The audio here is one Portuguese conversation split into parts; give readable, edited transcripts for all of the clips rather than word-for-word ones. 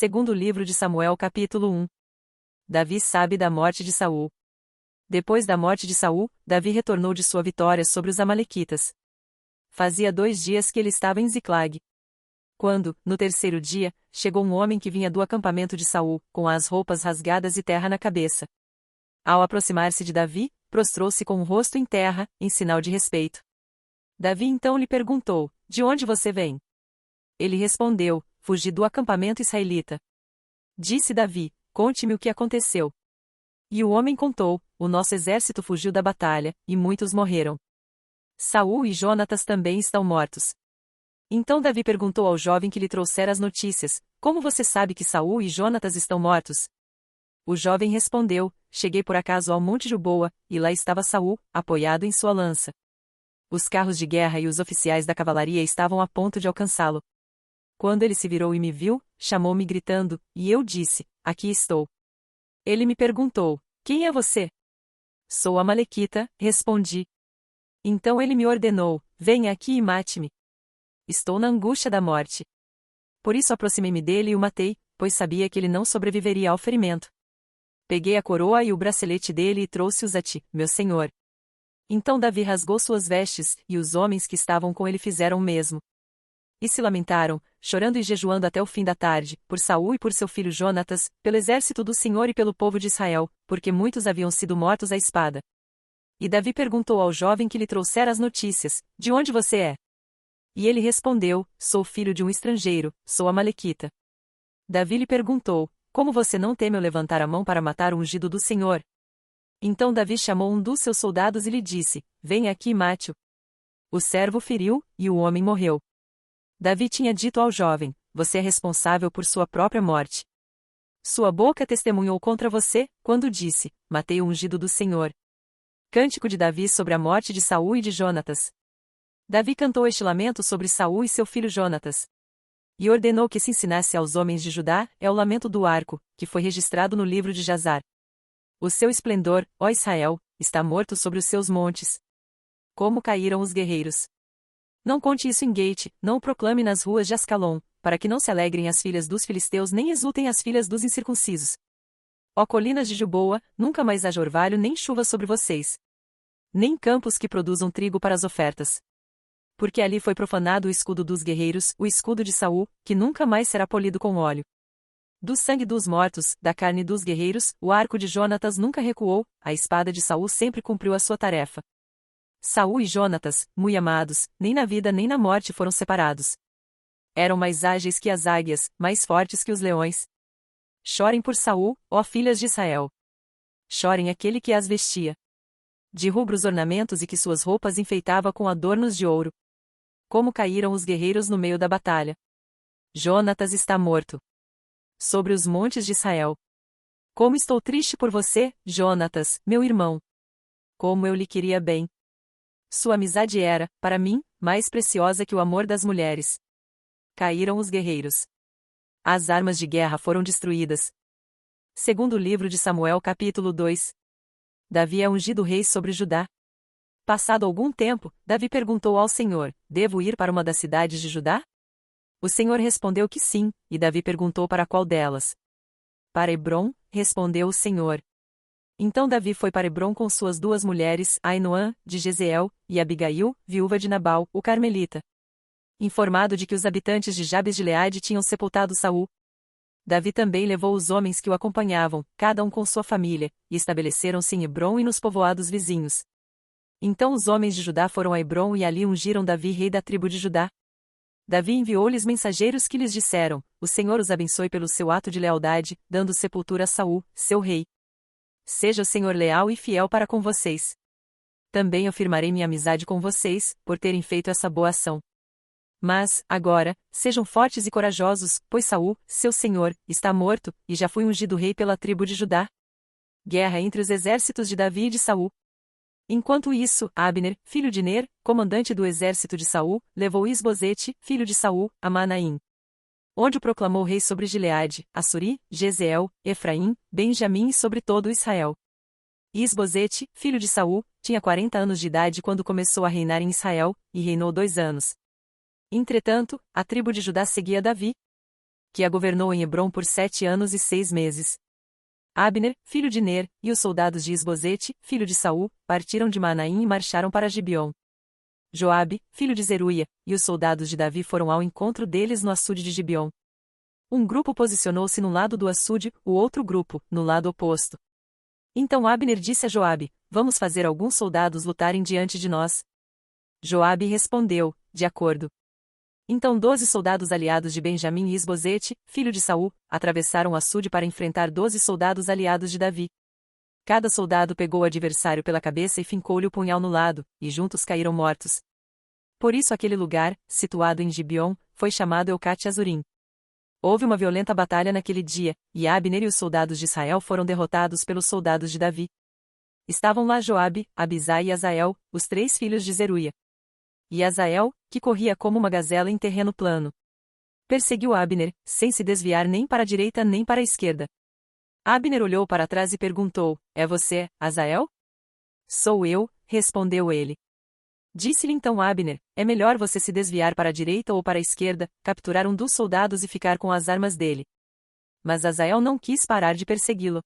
Segundo livro de Samuel capítulo 1. Davi sabe da morte de Saul. Depois da morte de Saul, Davi retornou de sua vitória sobre os amalequitas. Fazia 2 dias que ele estava em Ziclag. Quando, no terceiro dia, chegou um homem que vinha do acampamento de Saul, com as roupas rasgadas e terra na cabeça. Ao aproximar-se de Davi, prostrou-se com o rosto em terra, em sinal de respeito. Davi então lhe perguntou: "De onde você vem?" Ele respondeu: "Fugi do acampamento israelita." Disse Davi: "Conte-me o que aconteceu." E o homem contou: "O nosso exército fugiu da batalha, e muitos morreram. Saul e Jonatas também estão mortos." Então Davi perguntou ao jovem que lhe trouxera as notícias: "Como você sabe que Saul e Jonatas estão mortos?" O jovem respondeu: "Cheguei por acaso ao Monte Gilboa, e lá estava Saul, apoiado em sua lança. Os carros de guerra e os oficiais da cavalaria estavam a ponto de alcançá-lo. Quando ele se virou e me viu, chamou-me gritando, e eu disse: Aqui estou. Ele me perguntou: Quem é você? Sou amalequita, respondi. Então ele me ordenou: Venha aqui e mate-me. Estou na angústia da morte. Por isso aproximei-me dele e o matei, pois sabia que ele não sobreviveria ao ferimento. Peguei a coroa e o bracelete dele e trouxe-os a ti, meu senhor." Então Davi rasgou suas vestes, e os homens que estavam com ele fizeram o mesmo. E se lamentaram, chorando e jejuando até o fim da tarde, por Saul e por seu filho Jonatas, pelo exército do Senhor e pelo povo de Israel, porque muitos haviam sido mortos à espada. E Davi perguntou ao jovem que lhe trouxera as notícias: De onde você é? E ele respondeu: Sou filho de um estrangeiro, sou amalequita. Davi lhe perguntou: Como você não temeu levantar a mão para matar o ungido do Senhor? Então Davi chamou um dos seus soldados e lhe disse: Venha aqui e mate-o. O servo feriu, e o homem morreu. Davi tinha dito ao jovem: Você é responsável por sua própria morte. Sua boca testemunhou contra você, quando disse: Matei o ungido do Senhor. Cântico de Davi sobre a morte de Saul e de Jonatas. Davi cantou este lamento sobre Saul e seu filho Jonatas. E ordenou que se ensinasse aos homens de Judá, é o lamento do arco, que foi registrado no livro de Jazar. O seu esplendor, ó Israel, está morto sobre os seus montes. Como caíram os guerreiros! Não conte isso em Gate, não o proclame nas ruas de Ascalon, para que não se alegrem as filhas dos filisteus nem exultem as filhas dos incircuncisos. Ó colinas de Gilboa, nunca mais haja orvalho nem chuva sobre vocês. Nem campos que produzam trigo para as ofertas. Porque ali foi profanado o escudo dos guerreiros, o escudo de Saul, que nunca mais será polido com óleo. Do sangue dos mortos, da carne dos guerreiros, o arco de Jonatas nunca recuou, a espada de Saul sempre cumpriu a sua tarefa. Saul e Jonatas, muito amados, nem na vida nem na morte foram separados. Eram mais ágeis que as águias, mais fortes que os leões. Chorem por Saul, ó filhas de Israel. Chorem aquele que as vestia de rubros ornamentos e que suas roupas enfeitava com adornos de ouro. Como caíram os guerreiros no meio da batalha. Jonatas está morto. Sobre os montes de Israel. Como estou triste por você, Jonatas, meu irmão. Como eu lhe queria bem. Sua amizade era, para mim, mais preciosa que o amor das mulheres. Caíram os guerreiros. As armas de guerra foram destruídas. Segundo livro de Samuel capítulo 2. Davi é ungido rei sobre Judá. Passado algum tempo, Davi perguntou ao Senhor: Devo ir para uma das cidades de Judá? O Senhor respondeu que sim, e Davi perguntou para qual delas. Para Hebrom, respondeu o Senhor. Então Davi foi para Hebrom com suas 2 mulheres, Ainoã, de Jezeel, e Abigail, viúva de Nabal, o carmelita. Informado de que os habitantes de Jabes de Gileade tinham sepultado Saul, Davi também levou os homens que o acompanhavam, cada um com sua família, e estabeleceram-se em Hebrom e nos povoados vizinhos. Então os homens de Judá foram a Hebrom e ali ungiram Davi rei da tribo de Judá. Davi enviou-lhes mensageiros que lhes disseram: O Senhor os abençoe pelo seu ato de lealdade, dando sepultura a Saul, seu rei. Seja o Senhor leal e fiel para com vocês. Também eu firmarei minha amizade com vocês, por terem feito essa boa ação. Mas, agora, sejam fortes e corajosos, pois Saul, seu senhor, está morto, e já foi ungido rei pela tribo de Judá. Guerra entre os exércitos de Davi e de Saul. Enquanto isso, Abner, filho de Ner, comandante do exército de Saul, levou Isbosete, filho de Saul, a Manaim, onde o proclamou rei sobre Gileade, Assuri, Jezeel, Efraim, Benjamim e sobre todo Israel. Isbosete, filho de Saul, tinha 40 anos de idade quando começou a reinar em Israel, e reinou 2 anos. Entretanto, a tribo de Judá seguia Davi. que a governou em Hebrom por 7 anos e 6 meses. Abner, filho de Ner, e os soldados de Isbosete, filho de Saul, partiram de Manaim e marcharam para Gibeon. Joabe, filho de Zeruia, e os soldados de Davi foram ao encontro deles no açude de Gibeon. Um grupo posicionou-se no lado do açude, o outro grupo, no lado oposto. Então Abner disse a Joabe: Vamos fazer alguns soldados lutarem diante de nós. Joabe respondeu: De acordo. Então 12 soldados aliados de Benjamim e Isbosete, filho de Saul, atravessaram o açude para enfrentar 12 soldados aliados de Davi. Cada soldado pegou o adversário pela cabeça e fincou-lhe o punhal no lado, e juntos caíram mortos. Por isso aquele lugar, situado em Gibeon, foi chamado Eucate Azurim. Houve uma violenta batalha naquele dia, e Abner e os soldados de Israel foram derrotados pelos soldados de Davi. Estavam lá Joabe, Abisai e Azael, os 3 filhos de Zeruia. E Azael, que corria como uma gazela em terreno plano. Perseguiu Abner, sem se desviar nem para a direita nem para a esquerda. Abner olhou para trás e perguntou: É você, Azael? Sou eu, respondeu ele. Disse-lhe então Abner: É melhor você se desviar para a direita ou para a esquerda, capturar um dos soldados e ficar com as armas dele. Mas Azael não quis parar de persegui-lo.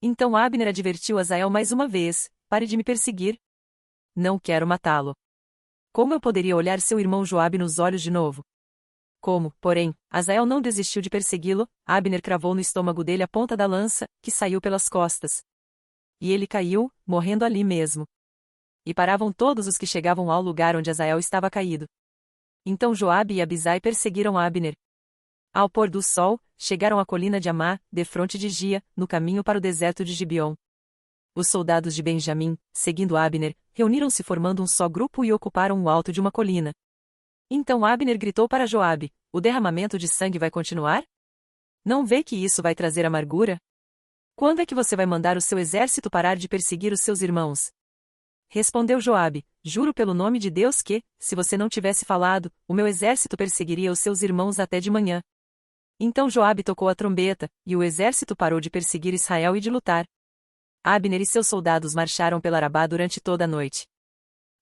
Então Abner advertiu Azael mais uma vez: Pare de me perseguir. Não quero matá-lo. Como eu poderia olhar seu irmão Joabe nos olhos de novo? Como, porém, Azael não desistiu de persegui-lo, Abner cravou no estômago dele a ponta da lança, que saiu pelas costas. E ele caiu, morrendo ali mesmo. E paravam todos os que chegavam ao lugar onde Azael estava caído. Então Joabe e Abisai perseguiram Abner. Ao pôr do sol, chegaram à colina de Amá, defronte de Gia, no caminho para o deserto de Gibeon. Os soldados de Benjamim, seguindo Abner, reuniram-se formando um só grupo e ocuparam o alto de uma colina. Então Abner gritou para Joabe: O derramamento de sangue vai continuar? Não vê que isso vai trazer amargura? Quando é que você vai mandar o seu exército parar de perseguir os seus irmãos? Respondeu Joabe: Juro pelo nome de Deus que, se você não tivesse falado, o meu exército perseguiria os seus irmãos até de manhã. Então Joabe tocou a trombeta, e o exército parou de perseguir Israel e de lutar. Abner e seus soldados marcharam pela Arabá durante toda a noite.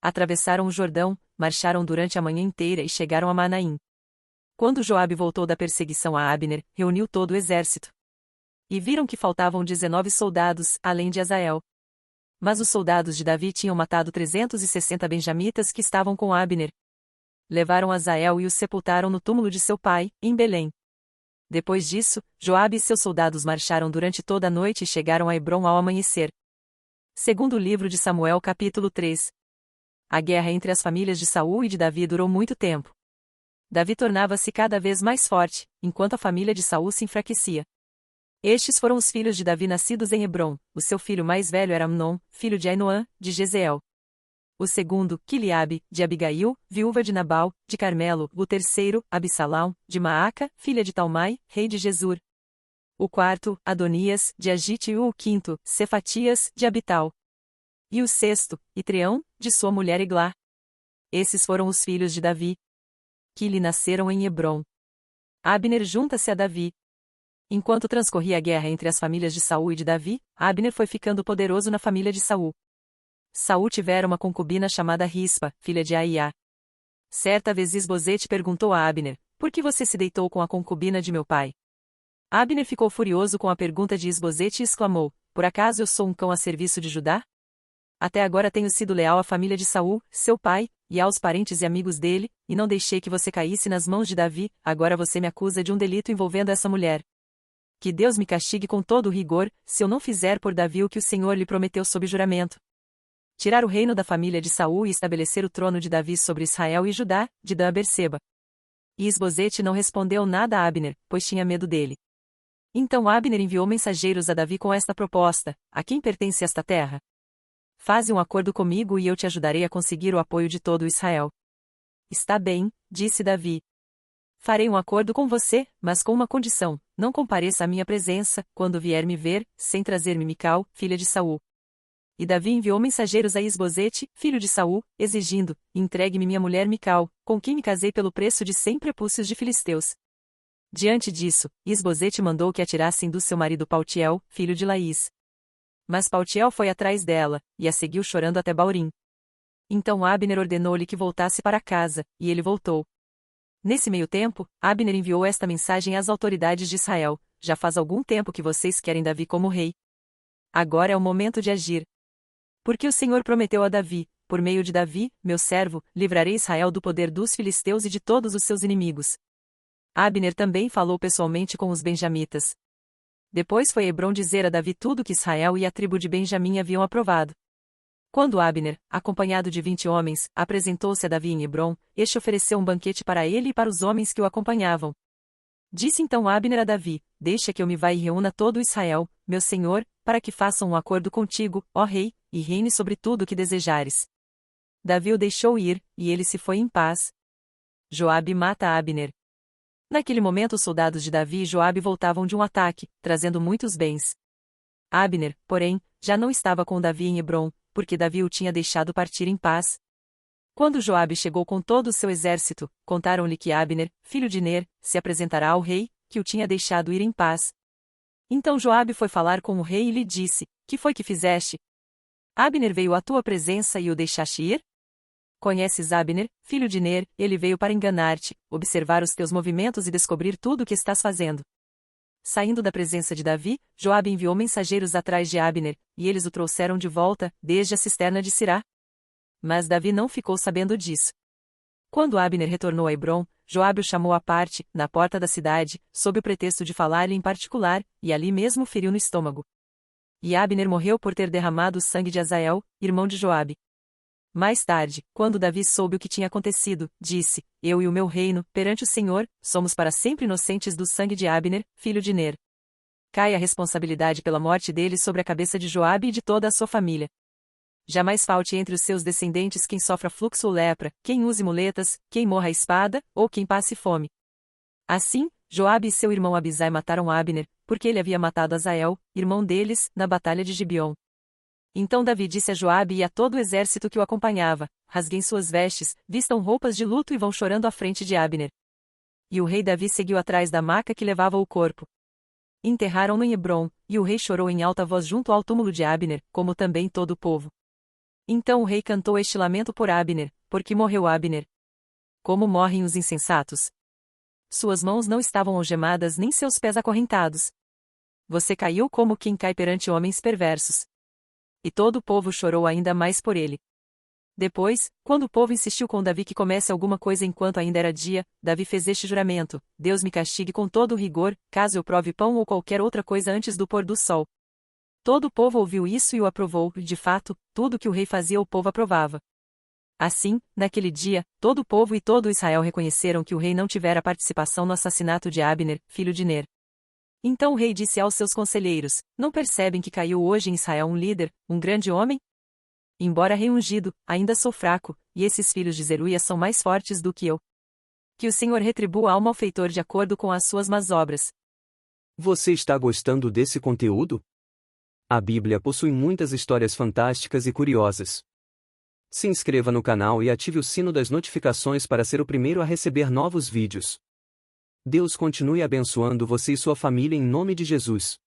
Atravessaram o Jordão, marcharam durante a manhã inteira e chegaram a Manaim. Quando Joabe voltou da perseguição a Abner, reuniu todo o exército. E viram que faltavam 19 soldados, além de Azael. Mas os soldados de Davi tinham matado 360 benjamitas que estavam com Abner. Levaram Azael e o sepultaram no túmulo de seu pai, em Belém. Depois disso, Joabe e seus soldados marcharam durante toda a noite e chegaram a Hebrom ao amanhecer. Segundo o livro de Samuel capítulo 3. A guerra entre as famílias de Saul e de Davi durou muito tempo. Davi tornava-se cada vez mais forte, enquanto a família de Saul se enfraquecia. Estes foram os filhos de Davi nascidos em Hebrom. O seu filho mais velho era Amnon, filho de Ainoã, de Jezeel. O segundo, Quiliabe, de Abigail, viúva de Nabal, de Carmelo. O terceiro, Absalão, de Maaca, filha de Talmai, rei de Gesur. O quarto, Adonias, de Agite. E o quinto, Cefatias, de Abital. E o sexto, Itreão, de sua mulher Eglá. Esses foram os filhos de Davi, que lhe nasceram em Hebrom. Abner junta-se a Davi. Enquanto transcorria a guerra entre as famílias de Saul e de Davi, Abner foi ficando poderoso na família de Saul. Saul tivera uma concubina chamada Rispa, filha de Aiá. Certa vez Isbosete perguntou a Abner: Por que você se deitou com a concubina de meu pai? Abner ficou furioso com a pergunta de Isbosete e exclamou: Por acaso eu sou um cão a serviço de Judá? Até agora tenho sido leal à família de Saul, seu pai, e aos parentes e amigos dele, e não deixei que você caísse nas mãos de Davi. Agora você me acusa de um delito envolvendo essa mulher. Que Deus me castigue com todo o rigor, se eu não fizer por Davi o que o Senhor lhe prometeu sob juramento. Tirar o reino da família de Saul e estabelecer o trono de Davi sobre Israel e Judá, de Dan a Berseba. E Isbosete não respondeu nada a Abner, pois tinha medo dele. Então Abner enviou mensageiros a Davi com esta proposta: A quem pertence esta terra? Faze um acordo comigo e eu te ajudarei a conseguir o apoio de todo Israel. Está bem, disse Davi. Farei um acordo com você, mas com uma condição: não compareça à minha presença, quando vier me ver, sem trazer-me Mical, filha de Saul. E Davi enviou mensageiros a Isbosete, filho de Saul, exigindo: Entregue-me minha mulher Mical, com quem me casei pelo preço de 100 prepúcios de filisteus. Diante disso, Isbosete mandou que a tirassem do seu marido Paltiel, filho de Laís. Mas Paltiel foi atrás dela, e a seguiu chorando até Baurim. Então Abner ordenou-lhe que voltasse para casa, e ele voltou. Nesse meio tempo, Abner enviou esta mensagem às autoridades de Israel: já faz algum tempo que vocês querem Davi como rei. Agora é o momento de agir. Porque o Senhor prometeu a Davi: por meio de Davi, meu servo, livrarei Israel do poder dos filisteus e de todos os seus inimigos. Abner também falou pessoalmente com os benjamitas. Depois foi Hebrom dizer a Davi tudo que Israel e a tribo de Benjamim haviam aprovado. Quando Abner, acompanhado de 20 homens, apresentou-se a Davi em Hebrom, este ofereceu um banquete para ele e para os homens que o acompanhavam. Disse então Abner a Davi: deixa que eu me vá e reúna todo Israel, meu senhor, para que façam um acordo contigo, ó rei, e reine sobre tudo o que desejares. Davi o deixou ir, e ele se foi em paz. Joabe mata Abner. Naquele momento os soldados de Davi e Joabe voltavam de um ataque, trazendo muitos bens. Abner, porém, já não estava com Davi em Hebrom, porque Davi o tinha deixado partir em paz. Quando Joabe chegou com todo o seu exército, contaram-lhe que Abner, filho de Ner, se apresentará ao rei, que o tinha deixado ir em paz. Então Joabe foi falar com o rei e lhe disse: que foi que fizeste? Abner veio à tua presença e o deixaste ir? Conheces Abner, filho de Ner, ele veio para enganar-te, observar os teus movimentos e descobrir tudo o que estás fazendo. Saindo da presença de Davi, Joabe enviou mensageiros atrás de Abner, e eles o trouxeram de volta, desde a cisterna de Sirá. Mas Davi não ficou sabendo disso. Quando Abner retornou a Hebrom, Joabe o chamou à parte, na porta da cidade, sob o pretexto de falar-lhe em particular, e ali mesmo o feriu no estômago. E Abner morreu por ter derramado o sangue de Azael, irmão de Joabe. Mais tarde, quando Davi soube o que tinha acontecido, disse: eu e o meu reino, perante o Senhor, somos para sempre inocentes do sangue de Abner, filho de Ner. Cai a responsabilidade pela morte dele sobre a cabeça de Joabe e de toda a sua família. Jamais falte entre os seus descendentes quem sofra fluxo ou lepra, quem use muletas, quem morra à espada, ou quem passe fome. Assim, Joabe e seu irmão Abisai mataram Abner, porque ele havia matado Azael, irmão deles, na batalha de Gibeon. Então Davi disse a Joabe e a todo o exército que o acompanhava: rasguem suas vestes, vistam roupas de luto e vão chorando à frente de Abner. E o rei Davi seguiu atrás da maca que levava o corpo. Enterraram-no em Hebrom, e o rei chorou em alta voz junto ao túmulo de Abner, como também todo o povo. Então o rei cantou este lamento por Abner: porque morreu Abner. Como morrem os insensatos! Suas mãos não estavam algemadas nem seus pés acorrentados. Você caiu como quem cai perante homens perversos. E todo o povo chorou ainda mais por ele. Depois, quando o povo insistiu com Davi que comesse alguma coisa enquanto ainda era dia, Davi fez este juramento: Deus me castigue com todo o rigor, caso eu prove pão ou qualquer outra coisa antes do pôr do sol. Todo o povo ouviu isso e o aprovou, e de fato, tudo que o rei fazia o povo aprovava. Assim, naquele dia, todo o povo e todo Israel reconheceram que o rei não tivera participação no assassinato de Abner, filho de Ner. Então o rei disse aos seus conselheiros: não percebem que caiu hoje em Israel um líder, um grande homem? Embora rei ungido, ainda sou fraco, e esses filhos de Zeruia são mais fortes do que eu. Que o Senhor retribua ao malfeitor de acordo com as suas más obras. Você está gostando desse conteúdo? A Bíblia possui muitas histórias fantásticas e curiosas. Se inscreva no canal e ative o sino das notificações para ser o primeiro a receber novos vídeos. Deus continue abençoando você e sua família em nome de Jesus.